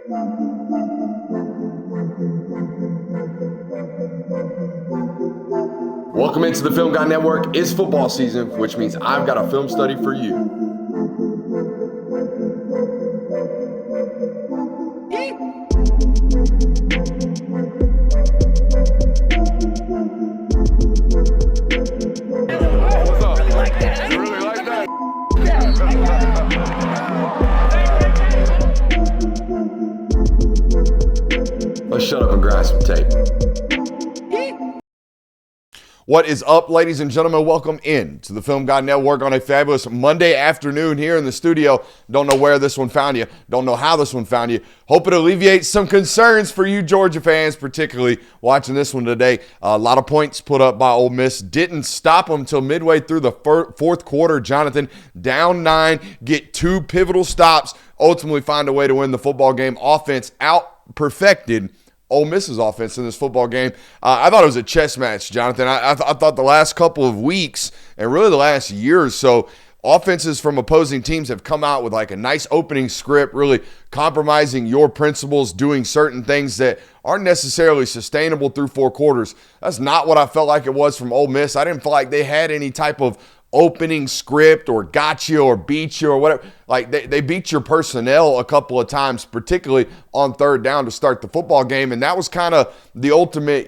Welcome into the Film Guy Network. It's football season, which means I've got a film study for you. What's up? You really like that? Let's shut up and grind some tape. What is up, ladies and gentlemen? Welcome in to the Film Guy Network on a fabulous Monday afternoon here in the studio. Don't know where this one found you. Don't know how this one found you. Hope it alleviates some concerns for you Georgia fans, particularly watching this one today. A lot of points put up by Ole Miss. Didn't stop them until midway through the fourth quarter. Jonathan down 9, get 2 pivotal stops, ultimately find a way to win the football game. Offense out-perfected Ole Miss's offense in this football game. I thought it was a chess match, Jonathan. I thought the last couple of weeks and really the last year or so, offenses from opposing teams have come out with like a nice opening script, really compromising your principles, doing certain things that aren't necessarily sustainable through 4 quarters. That's not what I felt like it was from Ole Miss. I didn't feel like they had any type of opening script or got you or beat you or whatever. Like they beat your personnel a couple of times, particularly on third down to start the football game. And that was kind of the ultimate,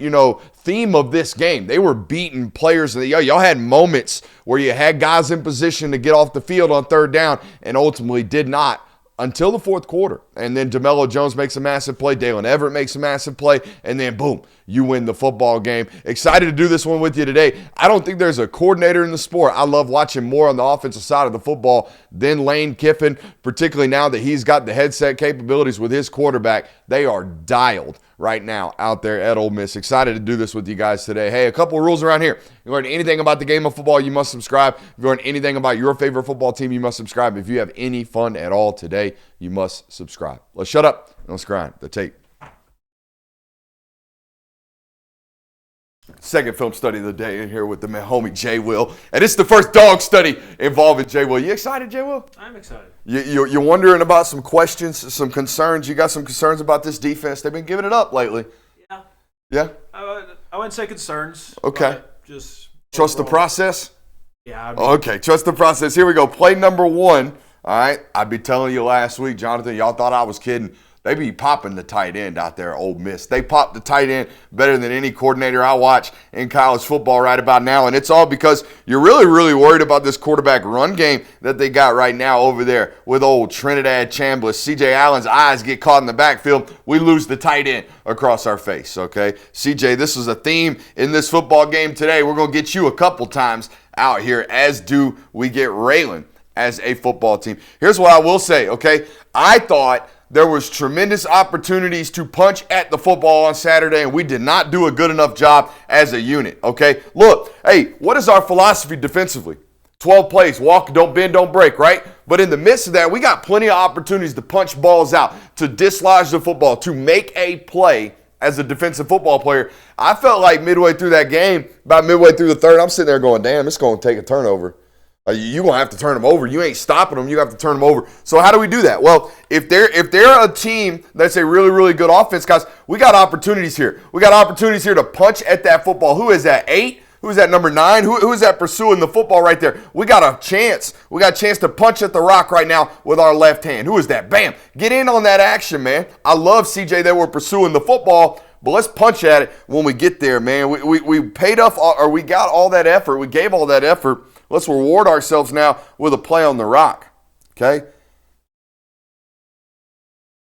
theme of this game. They were beating players. Y'all had moments where you had guys in position to get off the field on third down and ultimately did not until the fourth quarter. And then DeMello Jones makes a massive play. Dalen Everett makes a massive play. And then, boom, you win the football game. Excited to do this one with you today. I don't think there's a coordinator in the sport I love watching more on the offensive side of the football than Lane Kiffin, particularly now that he's got the headset capabilities with his quarterback. They are dialed right now out there at Ole Miss. Excited to do this with you guys today. Hey, a couple of rules around here. If you learn anything about the game of football, you must subscribe. If you learn anything about your favorite football team, you must subscribe. If you have any fun at all today, you must subscribe. Let's shut up and let's grind the tape. Second film study of the day in here with the homie Jay Will. And it's the first dog study involving Jay Will. You excited, Jay Will? I'm excited. You're wondering about some questions, some concerns. You got some concerns about this defense. They've been giving it up lately. Yeah. Yeah? I wouldn't say concerns. Okay. Just trust the process? Yeah. Okay, trust the process. Here we go. Play number 1. All right. I'd be telling you last week, Jonathan, y'all thought I was kidding. They be popping the tight end out there at Ole Miss. They pop the tight end better than any coordinator I watch in college football right about now. And it's all because you're really, really worried about this quarterback run game that they got right now over there with old Trinidad Chambliss. C.J. Allen's eyes get caught in the backfield. We lose the tight end across our face, okay? C.J., this is a theme in this football game today. We're going to get you a couple times out here, as do we get Raylan as a football team. Here's what I will say, okay? I thought there was tremendous opportunities to punch at the football on Saturday, and we did not do a good enough job as a unit, okay? Look, hey, what is our philosophy defensively? 12 plays, walk, don't bend, don't break, right? But in the midst of that, we got plenty of opportunities to punch balls out, to dislodge the football, to make a play as a defensive football player. I felt like midway through that game, about midway through the third, I'm sitting there going, damn, it's going to take a turnover. You're going to have to turn them over. You ain't stopping them. You have to turn them over. So how do we do that? Well, if they're a team that's a really, really good offense, guys, we got opportunities here. We got opportunities here to punch at that football. Who is that, 8? Who is that, number 9? Who is that pursuing the football right there? We got a chance. We got a chance to punch at the rock right now with our left hand. Who is that? Bam. Get in on that action, man. I love CJ that we're pursuing the football, but let's punch at it when we get there, man. We paid off, or we got all that effort. We gave all that effort. Let's reward ourselves now with a play on the rock, okay?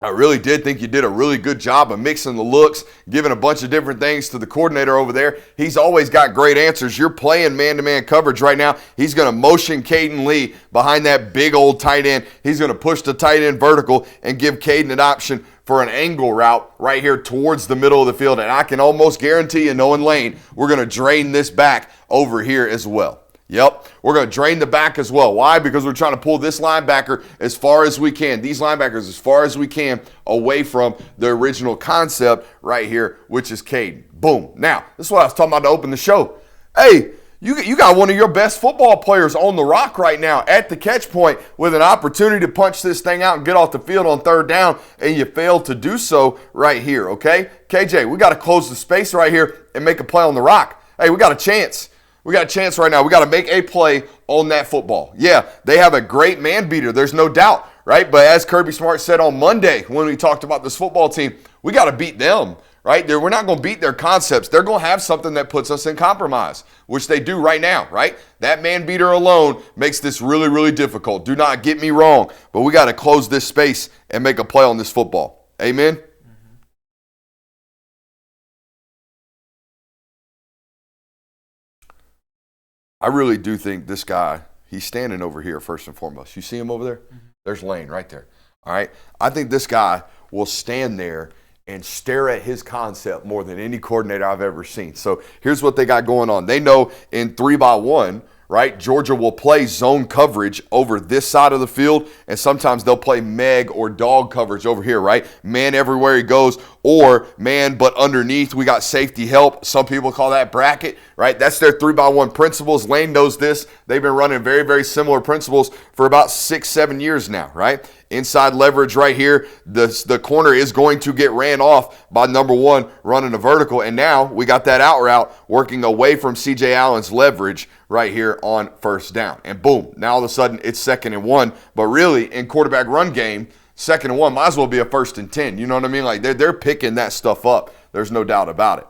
I really did think you did a really good job of mixing the looks, giving a bunch of different things to the coordinator over there. He's always got great answers. You're playing man-to-man coverage right now. He's going to motion Caden Lee behind that big old tight end. He's going to push the tight end vertical and give Caden an option for an angle route right here towards the middle of the field. And I can almost guarantee you, knowing Lane, we're going to drain this back over here as well. Yep, we're going to drain the back as well. Why? Because we're trying to pull this linebacker as far as we can, these linebackers as far as we can away from the original concept right here, which is Caden. Boom. Now, this is what I was talking about to open the show. Hey, You got one of your best football players on the rock right now at the catch point with an opportunity to punch this thing out and get off the field on third down, and you failed to do so right here, okay? KJ, we got to close the space right here and make a play on the rock. Hey, we got a chance. We got a chance right now. We got to make a play on that football. Yeah, they have a great man beater. There's no doubt, right? But as Kirby Smart said on Monday when we talked about this football team, we got to beat them. Right? We're not going to beat their concepts. They're going to have something that puts us in compromise, which they do right now, right? That man beater alone makes this really, really difficult. Do not get me wrong, but we got to close this space and make a play on this football. Amen? Mm-hmm. I really do think this guy, he's standing over here first and foremost. You see him over there? Mm-hmm. There's Lane right there. All right? I think this guy will stand there and stare at his concept more than any coordinator I've ever seen. So here's what they got going on. They know in 3-by-1, right, Georgia will play zone coverage over this side of the field, and sometimes they'll play Meg or dog coverage over here, right? Man everywhere he goes, or man but underneath we got safety help. Some people call that bracket, right? That's their 3-by-1 principles. Lane knows this. They've been running very, very similar principles for about 6-7 years now, right? Inside leverage right here. The corner is going to get ran off by number one running a vertical. And now we got that out route working away from C.J. Allen's leverage right here on first down. And boom, now all of a sudden it's 2nd and 1. But really, in quarterback run game, 2nd and 1 might as well be a 1st and 10. You know what I mean? Like they're picking that stuff up. There's no doubt about it.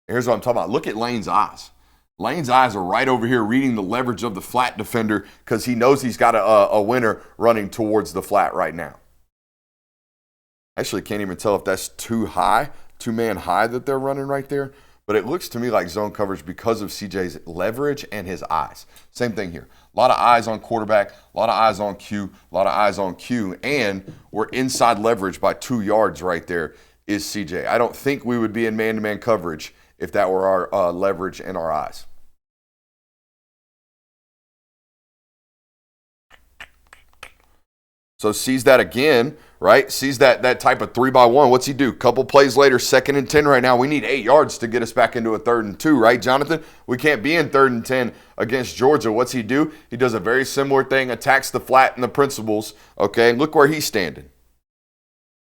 Here's what I'm talking about. Look at Lane's eyes. Lane's eyes are right over here reading the leverage of the flat defender because he knows he's got a winner running towards the flat right now. Actually, can't even tell if that's too high, two-man high that they're running right there. But it looks to me like zone coverage because of CJ's leverage and his eyes. Same thing here. A lot of eyes on quarterback, a lot of eyes on Q, a lot of eyes on Q, and we're inside leverage by 2 yards right there is CJ. I don't think we would be in man-to-man coverage if that were our leverage and our eyes. So sees that again, right? Sees that type of 3-by-1. What's he do? Couple plays later, 2nd and 10 right now. We need 8 yards to get us back into a 3rd and 2, right, Jonathan? We can't be in 3rd and 10 against Georgia. What's he do? He does a very similar thing, attacks the flat and the principles, okay? Look where he's standing.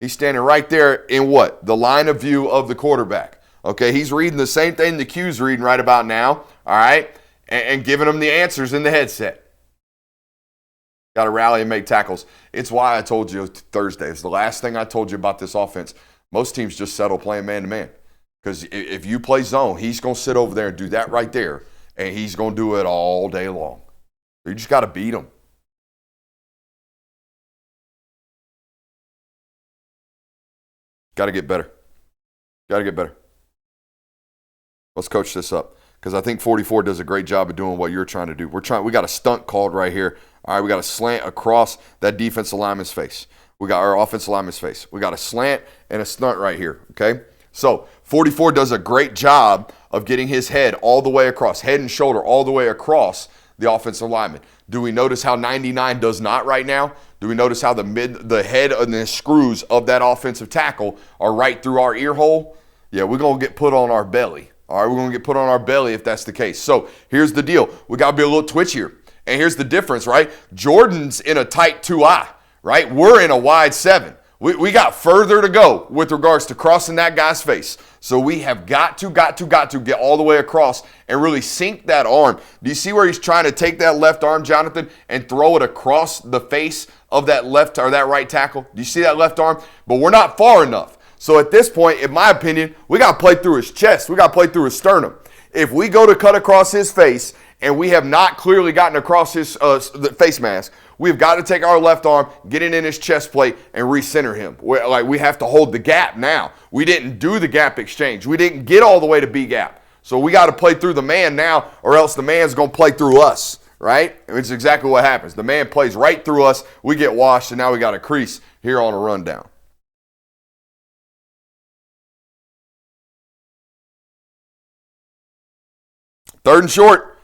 He's standing right there in what? The line of view of the quarterback. Okay, he's reading the same thing the Q's reading right about now, all right, and giving them the answers in the headset. Got to rally and make tackles. It's why I told you Thursday. It's the last thing I told you about this offense. Most teams just settle playing man-to-man because if you play zone, he's going to sit over there and do that right there, and he's going to do it all day long. You just got to beat him. Got to get better. Got to get better. Let's coach this up because I think 44 does a great job of doing what you're trying to do. We got a stunt called right here. All right, we got a slant across that defensive lineman's face. We got our offensive lineman's face. We got a slant and a stunt right here, okay? So 44 does a great job of getting his head all the way across, head and shoulder all the way across the offensive lineman. Do we notice how 99 does not right now? Do we notice how the head and the screws of that offensive tackle are right through our ear hole? Yeah, we're going to get put on our belly. All right, we're going to get put on our belly if that's the case. So here's the deal. We got to be a little twitchier. And here's the difference, right? Jordan's in a tight 2-eye, right? We're in a wide 7. We got further to go with regards to crossing that guy's face. So we have got to get all the way across and really sink that arm. Do you see where he's trying to take that left arm, Jonathan, and throw it across the face of that left or that right tackle? Do you see that left arm? But we're not far enough. So at this point, in my opinion, we got to play through his chest. We got to play through his sternum. If we go to cut across his face and we have not clearly gotten across his the face mask, we've got to take our left arm, get it in his chest plate, and recenter him. We have to hold the gap now. We didn't do the gap exchange. We didn't get all the way to B gap. So we got to play through the man now, or else the man's going to play through us, right? It's exactly what happens. The man plays right through us. We get washed, and now we got a crease here on a rundown. Third and short.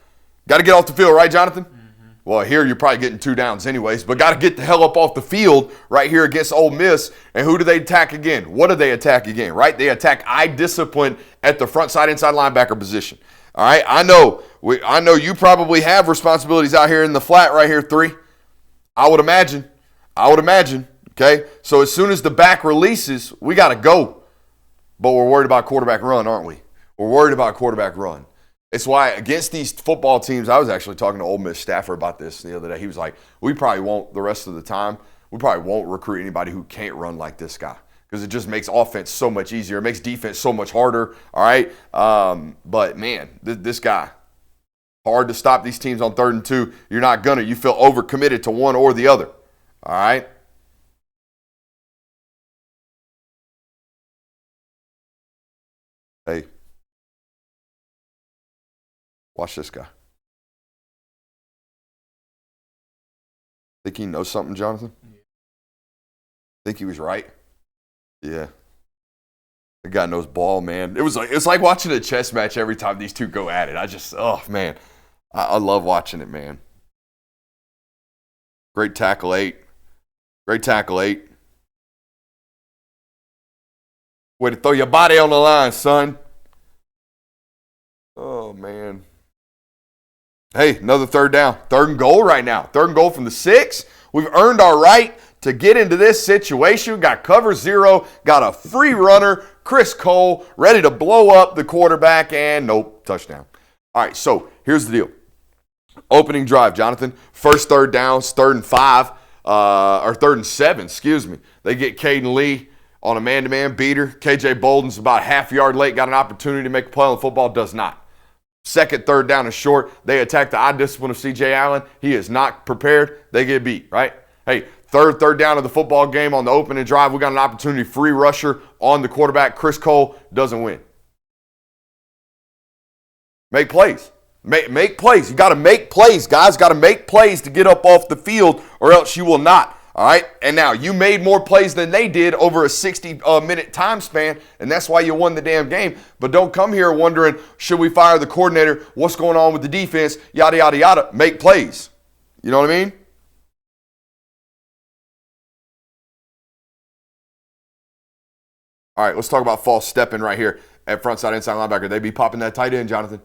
Got to get off the field, right, Jonathan? Mm-hmm. Well, here you're probably getting 2 downs anyways, but got to get the hell up off the field right here against Ole Miss. And who do they attack again? What do they attack again, right? They attack eye discipline at the front side inside linebacker position. All right, I know you probably have responsibilities out here in the flat right here, 3. I would imagine. Okay, so as soon as the back releases, we got to go. But we're worried about quarterback run, aren't we? We're worried about quarterback run. It's why against these football teams, I was actually talking to Ole Miss staffer about this the other day. He was like, we probably won't the rest of the time. We probably won't recruit anybody who can't run like this guy because it just makes offense so much easier. It makes defense so much harder, all right? But, man, this guy, hard to stop these teams on 3rd and 2. You're not going to. You feel overcommitted to one or the other, all right? Hey, watch this guy. Think he knows something, Jonathan? Think he was right? Yeah. The guy knows ball, man. It's like watching a chess match every time these two go at it. I love watching it, man. Great tackle 8. Great tackle 8. Way to throw your body on the line, son. Oh, man. Hey, another 3rd down. 3rd and goal right now. 3rd and goal from the 6. We've earned our right to get into this situation. Got cover 0. Got a free runner, Chris Cole, ready to blow up the quarterback, and nope, touchdown. All right, so here's the deal. Opening drive, Jonathan. First 3rd down, 3rd and 5, or 3rd and 7, excuse me. They get Caden Lee on a man-to-man beater. KJ Bolden's about half a yard late, got an opportunity to make a play on the football, does not. Second, 3rd down is short. They attack the eye discipline of C.J. Allen. He is not prepared. They get beat, right? Hey, third down of the football game on the opening drive. We got an opportunity, free rusher on the quarterback. Chris Cole doesn't win. Make plays. Make plays. You got to make plays, guys. Got to make plays to get up off the field or else you will not. All right? And now, you made more plays than they did over a 60-minute time span, and that's why you won the damn game. But don't come here wondering, should we fire the coordinator? What's going on with the defense? Yada, yada, yada. Make plays. You know what I mean? All right, let's talk about false stepping right here at front side, inside linebacker. They be popping that tight end, Jonathan.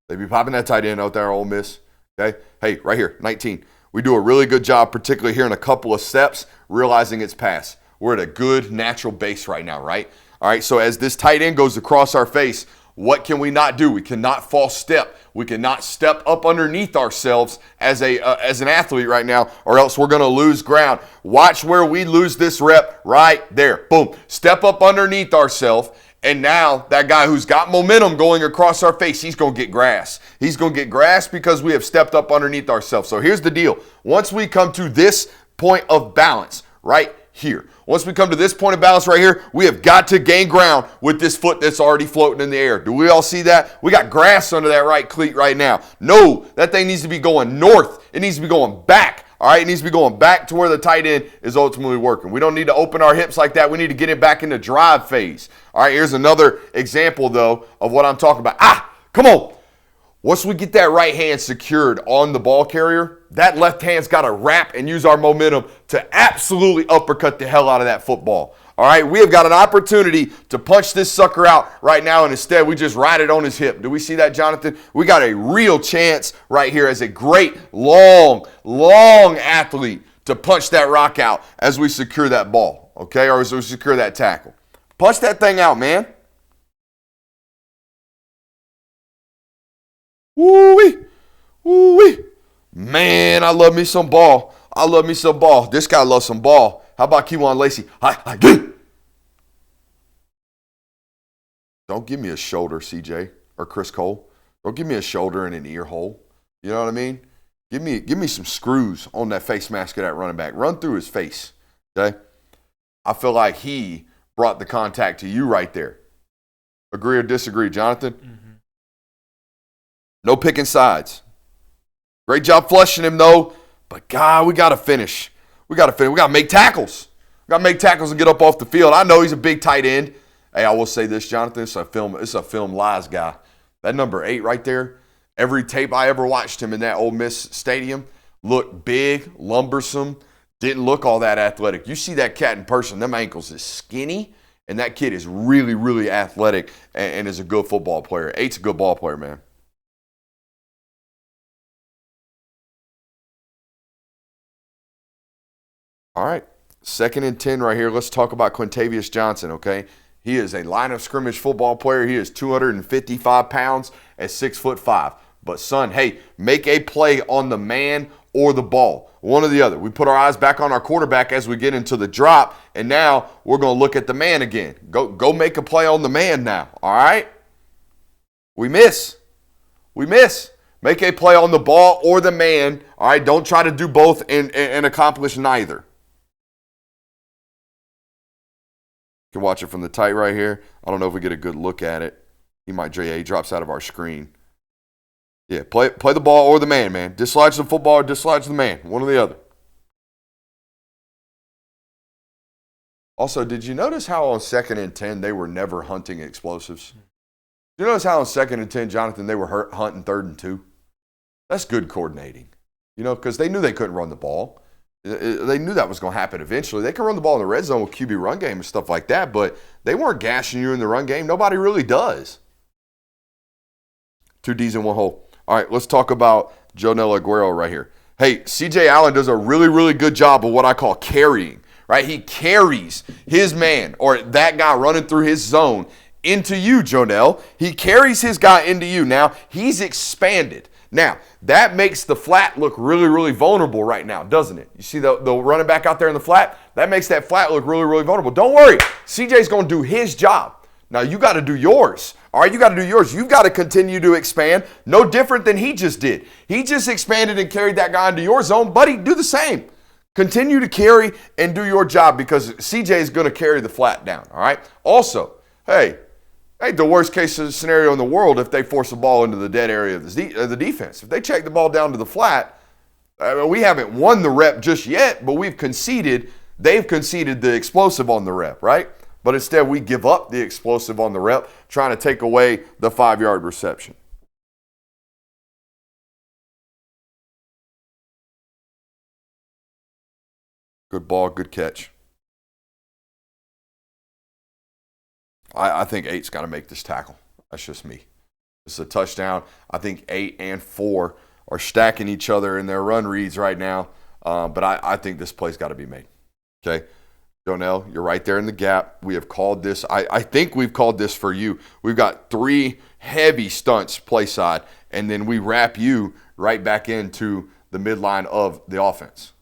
They be popping that tight end out there, Ole Miss. Okay? Hey, right here, 19. We do a really good job, particularly here in a couple of steps, realizing it's pass. We're at a good natural base right now, right? All right, so as this tight end goes across our face, what can we not do? We cannot false step. We cannot step up underneath ourselves as an athlete right now, or else we're going to lose ground. Watch where we lose this rep right there. Boom. Step up underneath ourselves. And now that guy who's got momentum going across our face, he's going to get grass. He's going to get grass because we have stepped up underneath ourselves. So here's the deal. Once we come to this point of balance right here, once we come to this point of balance right here, we have got to gain ground with this foot that's already floating in the air. Do we all see that? We got grass under that right cleat right now. No, that thing needs to be going north. It needs to be going back. All right, it needs to be going back to where the tight end is ultimately working. We don't need to open our hips like that. We need to get it back in the drive phase. All right, here's another example, though, of what I'm talking about. Come on. Once we get that right hand secured on the ball carrier, that left hand's got to wrap and use our momentum to absolutely uppercut the hell out of that football. All right, we have got an opportunity to punch this sucker out right now, and instead we just ride it on his hip. Do we see that, Jonathan? We got a real chance right here as a great, long athlete to punch that rock out as we secure that ball, okay, or as we secure that tackle. Punch that thing out, man. Woo-wee. Woo-wee. Man, I love me some ball. This guy loves some ball. How about Kewan Lacey? Don't give me a shoulder, CJ, or Chris Cole. Don't give me a shoulder and an ear hole. You know what I mean? Give me some screws on that face mask of that running back. Run through his face, okay? I feel like he brought the contact to you right there. Agree or disagree, Jonathan? Mm-hmm. No picking sides. Great job flushing him, though. But, God, we got to finish. We got to make tackles. We got to make tackles and get up off the field. I know he's a big tight end. Hey, I will say this, Jonathan. It's a film lies guy. That number 8 right there, every tape I ever watched him in that Ole Miss stadium looked big, lumbersome, didn't look all that athletic. You see that cat in person, them ankles is skinny, and that kid is really, really athletic and is a good football player. 8's a good ball player, man. All right. 2nd and 10 right here. Let's talk about Quintavious Johnson, okay? He is a line of scrimmage football player. He is 255 pounds at 6'5". But, son, hey, make a play on the man or the ball. One or the other. We put our eyes back on our quarterback as we get into the drop, and now we're going to look at the man again. Go make a play on the man now, all right? We miss. Make a play on the ball or the man, all right? Don't try to do both and accomplish neither. You can watch it from the tight right here. I don't know if we get a good look at it. He drops out of our screen. Yeah, play the ball or the man. Dislodge the football or dislodge the man. One or the other. Also, did you notice how on 2nd and 10 they were never hunting explosives? Did you notice how on 2nd and 10, Jonathan, they were hunting 3rd and 2? That's good coordinating. Because they knew they couldn't run the ball. They knew that was going to happen eventually. They can run the ball in the red zone with QB run game and stuff like that, but they weren't gashing you in the run game. Nobody really does. 2 Ds in 1 hole. All right, let's talk about Jonell Aguero right here. Hey, C.J. Allen does a really, really good job of what I call carrying, right? He carries his man or that guy running through his zone into you, Jonell. He carries his guy into you. Now, he's expanded. Now, that makes the flat look really, really vulnerable right now, doesn't it? You see the running back out there in the flat? That makes that flat look really, really vulnerable. Don't worry. CJ's going to do his job. Now, you got to do yours. All right, you got to do yours. You've got to continue to expand. No different than he just did. He just expanded and carried that guy into your zone. Buddy, do the same. Continue to carry and do your job because CJ is going to carry the flat down, all right? Also, hey, the worst case scenario in the world if they force the ball into the dead area of the defense. If they check the ball down to the flat, we haven't won the rep just yet, but we've conceded. They've conceded the explosive on the rep, right? But instead we give up the explosive on the rep, trying to take away the 5-yard reception. Good ball, good catch. I think 8's got to make this tackle. That's just me. It's a touchdown. I think 8 and 4 are stacking each other in their run reads right now. But I think this play's got to be made. Okay? Jonell, you're right there in the gap. We have called this. I think we've called this for you. We've got 3 heavy stunts play side, and then we wrap you right back into the midline of the offense.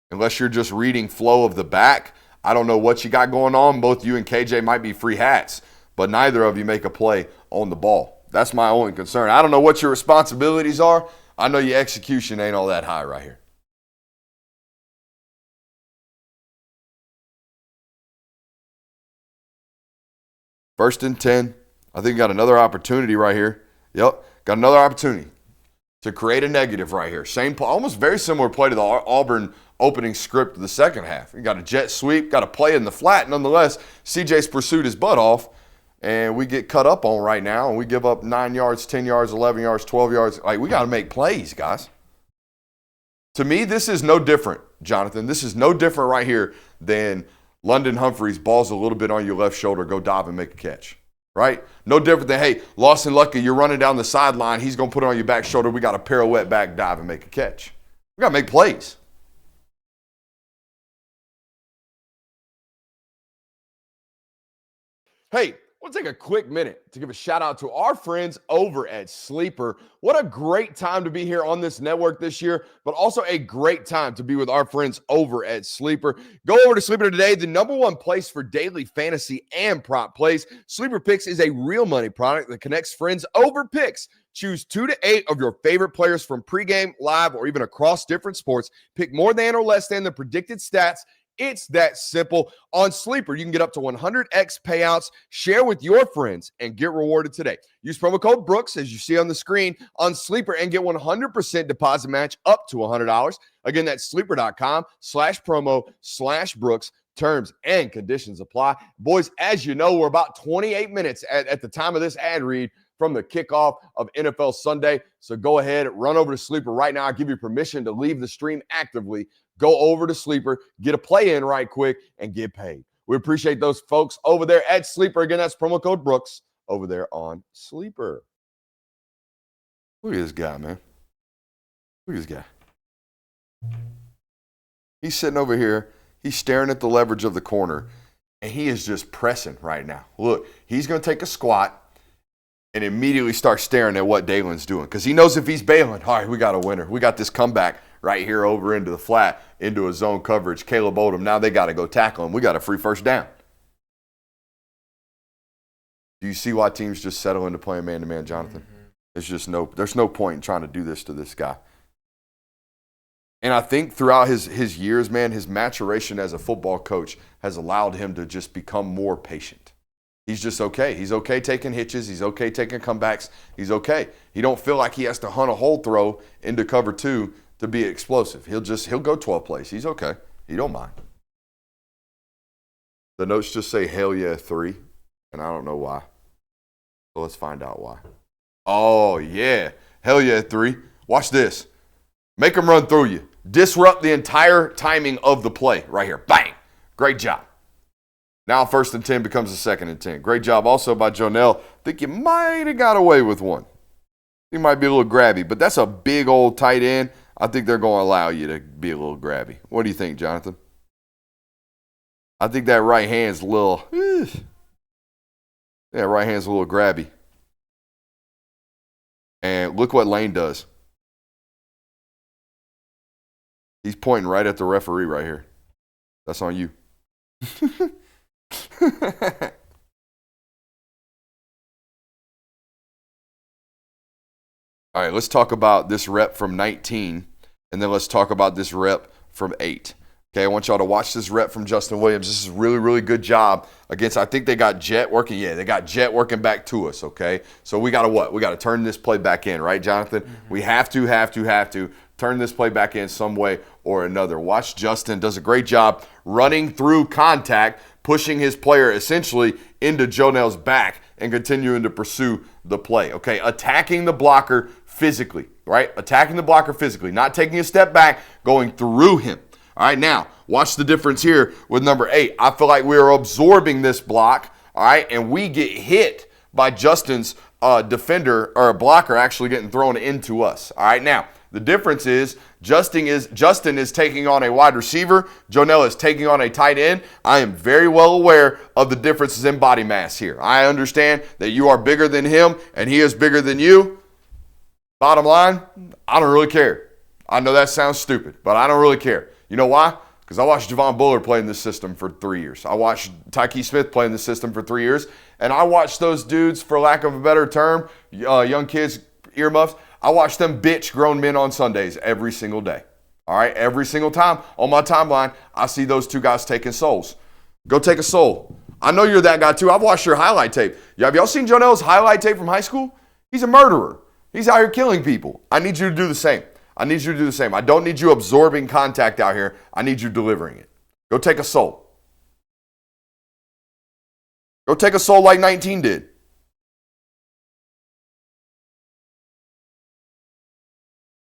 Unless you're just reading flow of the back, I don't know what you got going on. Both you and KJ might be free hats, but neither of you make a play on the ball. That's my only concern. I don't know what your responsibilities are. I know your execution ain't all that high right here. First and 10. I think we got another opportunity right here. Yep, got another opportunity to create a negative right here. Same, almost very similar play to the Auburn opening script of the second half. You got a jet sweep, got a play in the flat. Nonetheless, CJ's pursued his butt off, and we get cut up on right now, and we give up 9 yards, 10 yards, 11 yards, 12 yards. Like, we got to make plays, guys. To me, this is no different, Jonathan. This is no different right here than London Humphreys balls a little bit on your left shoulder, go dive and make a catch. Right? No different than, hey, Lawson Lucky, you're running down the sideline. He's going to put it on your back shoulder. We got a pirouette back dive and make a catch. We got to make plays. Hey, I want to take a quick minute to give a shout out to our friends over at Sleeper. What a great time to be here on this network this year, but also a great time to be with our friends over at Sleeper. Go over to Sleeper today, the #1 place for daily fantasy and prop plays. Sleeper Picks is a real money product that connects friends over picks. Choose 2 to 8 of your favorite players from pregame, live, or even across different sports. Pick more than or less than the predicted stats. It's that simple. On Sleeper, you can get up to 100x payouts, share with your friends, and get rewarded today. Use promo code Brooks, as you see on the screen, on Sleeper and get 100% deposit match up to $100. Again, that's sleeper.com/promo/Brooks. Terms and conditions apply. Boys, as you know, we're about 28 minutes at the time of this ad read from the kickoff of NFL Sunday. So go ahead, run over to Sleeper right now. I give you permission to leave the stream actively. Go over to Sleeper, get a play in right quick, and get paid. We appreciate those folks over there at Sleeper. Again, that's promo code Brooks over there on Sleeper. Look at this guy, man. Look at this guy. He's sitting over here. He's staring at the leverage of the corner, and he is just pressing right now. Look, he's going to take a squat and immediately start staring at what Dalen's doing because he knows if he's bailing, all right, we got a winner. We got this comeback right here over into the flat, into a zone coverage. Caleb Oldham, now they got to go tackle him. We got a free first down. Do you see why teams just settle into playing man-to-man, Jonathan? There's just there's no point in trying to do this to this guy. And I think throughout his years, man, his maturation as a football coach has allowed him to just become more patient. He's just okay. He's okay taking hitches. He's okay taking comebacks. He's okay. He don't feel like he has to hunt a hole throw into cover 2 to be explosive. He'll go 12 plays. He's okay. He don't mind. The notes just say, hell yeah, 3, and I don't know why. So let's find out why. Oh, yeah. Hell yeah, 3. Watch this. Make him run through you. Disrupt the entire timing of the play right here. Bang. Great job. Now 1st and 10 becomes a 2nd and 10. Great job also by Jonell. I think you might have got away with one. He might be a little grabby, but that's a big old tight end. I think they're going to allow you to be a little grabby. What do you think, Jonathan? I think that right hand's a little, right hand's a little grabby. And look what Lane does. He's pointing right at the referee right here. That's on you. All right, let's talk about this rep from 19, and then let's talk about this rep from 8. Okay, I want y'all to watch this rep from Justin Williams. This is a really, really good job against, I think they got Jet working. Yeah, they got Jet working back to us, okay? So we got to what? We got to turn this play back in, right, Jonathan? Mm-hmm. We have to turn this play back in some way or another. Watch Justin does a great job running through contact, pushing his player essentially into Jonell's back and continuing to pursue the play, okay? Attacking the blocker physically, right? Attacking the blocker physically, not taking a step back, going through him. All right, now, watch the difference here with number 8. I feel like we are absorbing this block, all right, and we get hit by Justin's defender or a blocker actually getting thrown into us. All right, now, the difference is Justin is taking on a wide receiver. Jonell is taking on a tight end. I am very well aware of the differences in body mass here. I understand that you are bigger than him and he is bigger than you. Bottom line, I don't really care. I know that sounds stupid, but I don't really care. You know why? Because I watched Javon Bullard play in this system for 3 years. I watched Tyke Smith play in this system for 3 years. And I watched those dudes, for lack of a better term, young kids, earmuffs, I watched them bitch grown men on Sundays every single day. All right? Every single time on my timeline, I see those two guys taking souls. Go take a soul. I know you're that guy too. I've watched your highlight tape. Have y'all seen Jonell's highlight tape from high school? He's a murderer. He's out here killing people. I need you to do the same. I don't need you absorbing contact out here. I need you delivering it. Go take a soul. Go take a soul like 19 did.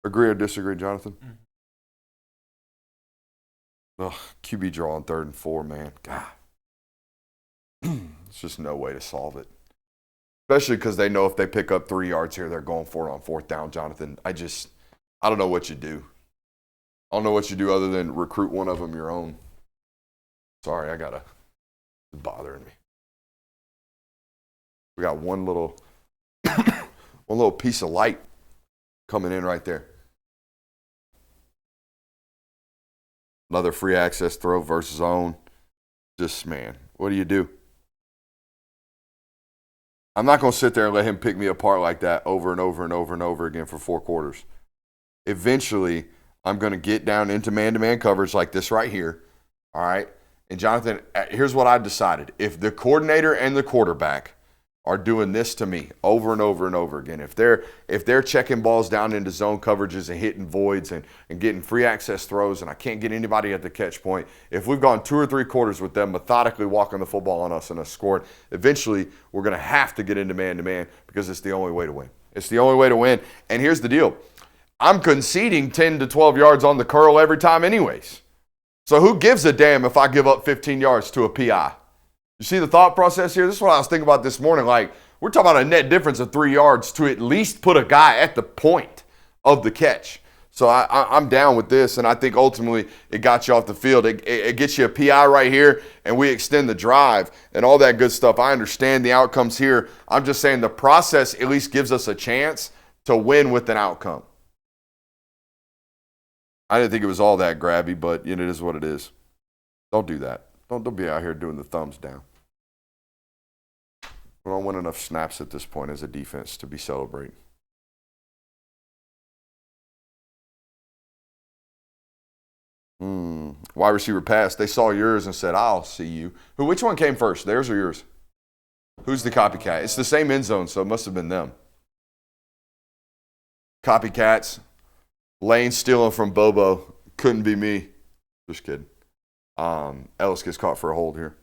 Agree or disagree, Jonathan? Ugh, QB draw on 3rd and 4, man. God. It's just no way to solve it. Especially because they know if they pick up 3 yards here, they're going for it on 4th down, Jonathan. I don't know what you do. I don't know what you do other than recruit one of them your own. Sorry, it's bothering me. We got one little piece of light coming in right there. Another free access throw versus zone. Just, man, what do you do? I'm not going to sit there and let him pick me apart like that over and over and over and over again for 4 quarters. Eventually, I'm going to get down into man-to-man coverage like this right here, all right? And, Jonathan, here's what I've decided. If the coordinator and the quarterback are doing this to me over and over and over again, if they're checking balls down into zone coverages and hitting voids and getting free access throws and I can't get anybody at the catch point, if we've gone 2 or 3 quarters with them methodically walking the football on us and us scoring, eventually we're going to have to get into man-to-man because it's the only way to win. It's the only way to win. And here's the deal. I'm conceding 10 to 12 yards on the curl every time anyways. So who gives a damn if I give up 15 yards to a PI? You see the thought process here? This is what I was thinking about this morning. Like, we're talking about a net difference of 3 yards to at least put a guy at the point of the catch. So I'm down with this, and I think ultimately it got you off the field. It gets you a PI right here, and we extend the drive and all that good stuff. I understand the outcomes here. I'm just saying the process at least gives us a chance to win with an outcome. I didn't think it was all that grabby, but it is what it is. Don't do that. Don't be out here doing the thumbs down. We don't win enough snaps at this point as a defense to be celebrating. Wide receiver pass. They saw yours and said, I'll see you. Which one came first, theirs or yours? Who's the copycat? It's the same end zone, so it must have been them. Copycats. Lane stealing from Bobo. Couldn't be me. Just kidding. Ellis gets caught for a hold here.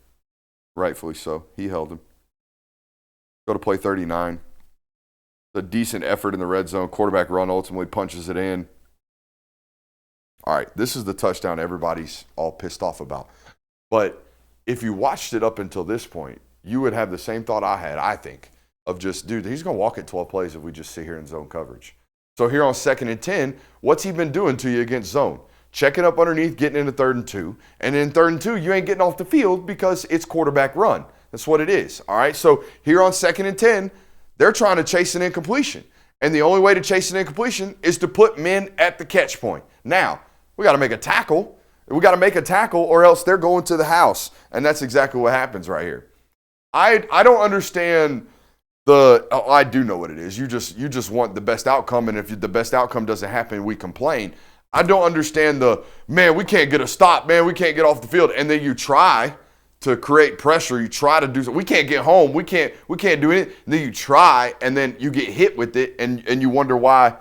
Rightfully so. He held him. Go to play 39. It's a decent effort in the red zone. Quarterback run ultimately punches it in. All right, this is the touchdown everybody's all pissed off about. But if you watched it up until this point, you would have the same thought I had, I think, of just, dude, he's going to walk it 12 plays if we just sit here in zone coverage. So here on 2nd and 10, what's he been doing to you against zone? Checking up underneath, getting into 3rd and 2. And in 3rd and 2, you ain't getting off the field because it's quarterback run. That's what it is, all right? So here on 2nd and 10, they're trying to chase an incompletion. And the only way to chase an incompletion is to put men at the catch point. Now, we got to make a tackle. We got to make a tackle or else they're going to the house. And that's exactly what happens right here. I don't understand I do know what it is. You just want the best outcome, and if the best outcome doesn't happen, we complain. I don't understand man, we can't get a stop, man, we can't get off the field. And then you try to create pressure. You try to do something. We can't get home. We can't do anything. And then you try, and then you get hit with it, and you wonder why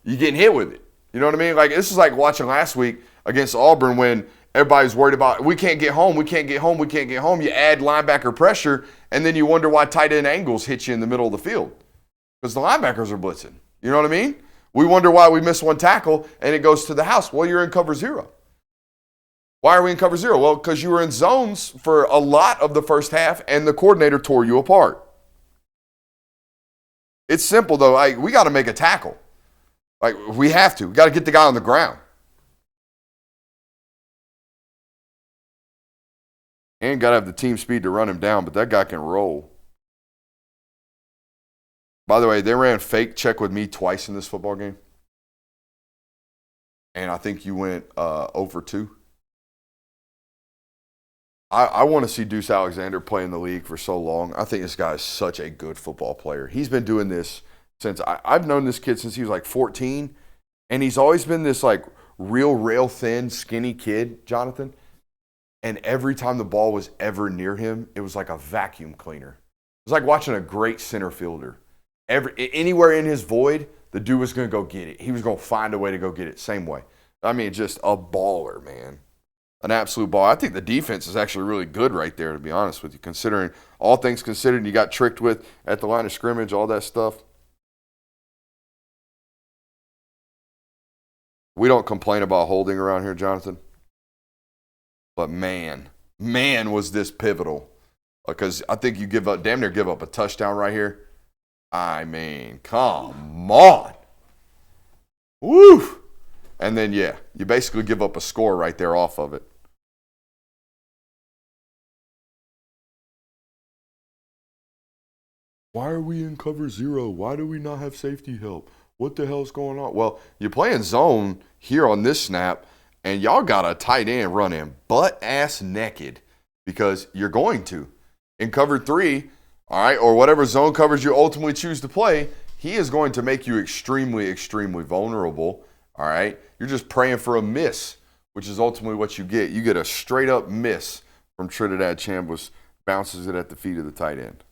you're getting hit with it. You know what I mean? Like, this is like watching last week against Auburn when everybody's worried about, we can't get home. You add linebacker pressure, and then you wonder why tight end angles hit you in the middle of the field. Because the linebackers are blitzing. You know what I mean? We wonder why we miss one tackle, and it goes to the house. Well, you're in cover 0. Why are we in cover 0? Well, because you were in zones for a lot of the first half, and the coordinator tore you apart. It's simple, though. We got to make a tackle. We have to. We got to get the guy on the ground. And got to have the team speed to run him down, but that guy can roll. By the way, they ran fake check with me twice in this football game. And I think you went 0 for 2. I want to see Deuce Alexander play in the league for so long. I think this guy is such a good football player. He's been doing this since I've known this kid since he was like 14. And he's always been this real rail thin, skinny kid, Jonathan. And every time the ball was ever near him, it was like a vacuum cleaner. It was like watching a great center fielder. Anywhere in his void, the dude was going to go get it. He was going to find a way to go get it. Same way. I mean, just a baller, man. An absolute ball. I think the defense is actually really good right there, to be honest with you, considering all things considered, you got tricked with at the line of scrimmage, all that stuff. We don't complain about holding around here, Jonathan. But man, was this pivotal. Because I think you damn near give up a touchdown right here. I mean, come on. Woo! And then, you basically give up a score right there off of it. Why are we in cover 0? Why do we not have safety help? What the hell's going on? Well, you're playing zone here on this snap, and y'all got a tight end running butt-ass naked because you're going to. In cover 3, all right, or whatever zone coverage you ultimately choose to play, he is going to make you extremely, extremely vulnerable, all right? You're just praying for a miss, which is ultimately what you get. You get a straight-up miss from Trinidad Chambliss, bounces it at the feet of the tight end.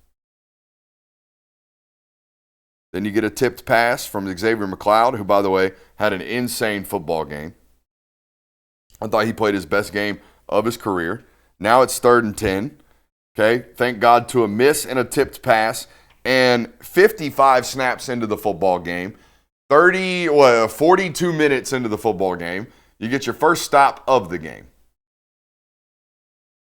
Then you get a tipped pass from Xavier McLeod, who, by the way, had an insane football game. I thought he played his best game of his career. Now it's 3rd and 10. Okay, thank God to a miss and a tipped pass. And 55 snaps into the football game, 42 minutes into the football game, you get your first stop of the game.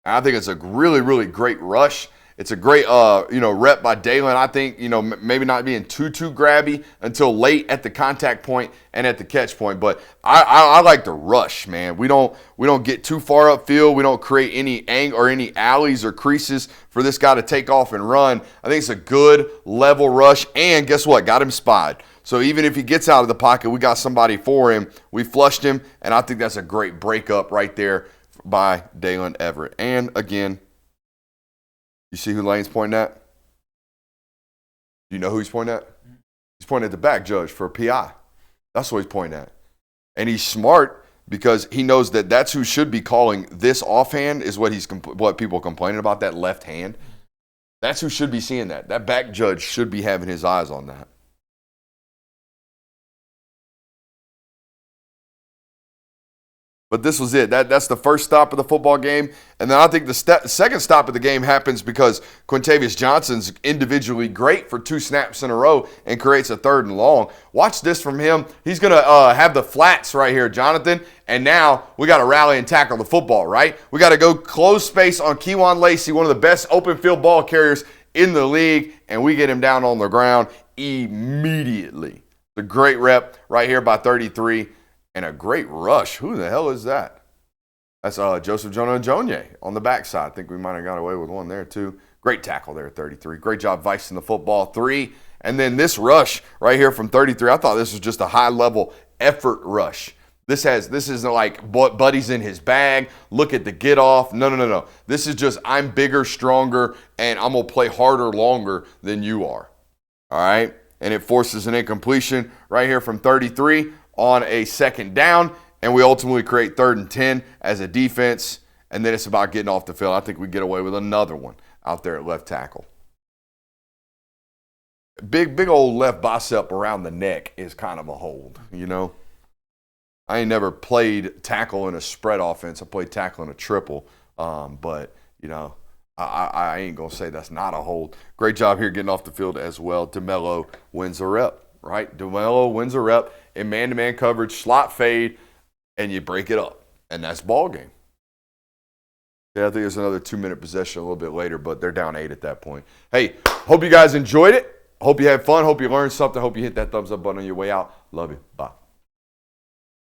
I think it's a really, really great rush. It's a great, rep by Dalen. I think, maybe not being too grabby until late at the contact point and at the catch point. But I like the rush, man. We don't get too far upfield. We don't create any any alleys or creases for this guy to take off and run. I think it's a good level rush. And guess what? Got him spied. So even if he gets out of the pocket, we got somebody for him. We flushed him, and I think that's a great breakup right there by Dalen Everett. And again, you see who Lane's pointing at? Do you know who he's pointing at? He's pointing at the back judge for a PI. That's what he's pointing at. And he's smart because he knows that that's who should be calling this offhand is what people are complaining about, that left hand. That's who should be seeing that. That back judge should be having his eyes on that. But this was it. That's the first stop of the football game. And then I think the second stop of the game happens because Quintavious Johnson's individually great for 2 snaps in a row and creates a 3rd and long. Watch this from him. He's going to have the flats right here, Jonathan. And now we got to rally and tackle the football, right? We got to go close space on Kejuan Lacey, one of the best open field ball carriers in the league. And we get him down on the ground immediately. The great rep right here by 33. And a great rush. Who the hell is that? That's Joseph Jonah Jonye on the backside. I think we might have got away with one there too. Great tackle there at 33. Great job vicing the football. 3. And then this rush right here from 33. I thought this was just a high-level effort rush. This isn't like Buddy's in his bag. Look at the get off. No. This is just I'm bigger, stronger, and I'm going to play harder, longer than you are. All right? And it forces an incompletion right here from 33. On a 2nd down, and we ultimately create 3rd and 10 as a defense, and then it's about getting off the field. I think we get away with another one out there at left tackle. Big old left bicep around the neck is kind of a hold, I ain't never played tackle in a spread offense. I played tackle in a triple, but, I ain't going to say that's not a hold. Great job here getting off the field as well. DeMello wins a rep. Right? DeMello wins a rep in man-to-man coverage, slot fade, and you break it up. And that's ball game. Yeah, I think there's another 2-minute possession a little bit later, but they're down 8 at that point. Hey, hope you guys enjoyed it. Hope you had fun. Hope you learned something. Hope you hit that thumbs up button on your way out. Love you. Bye.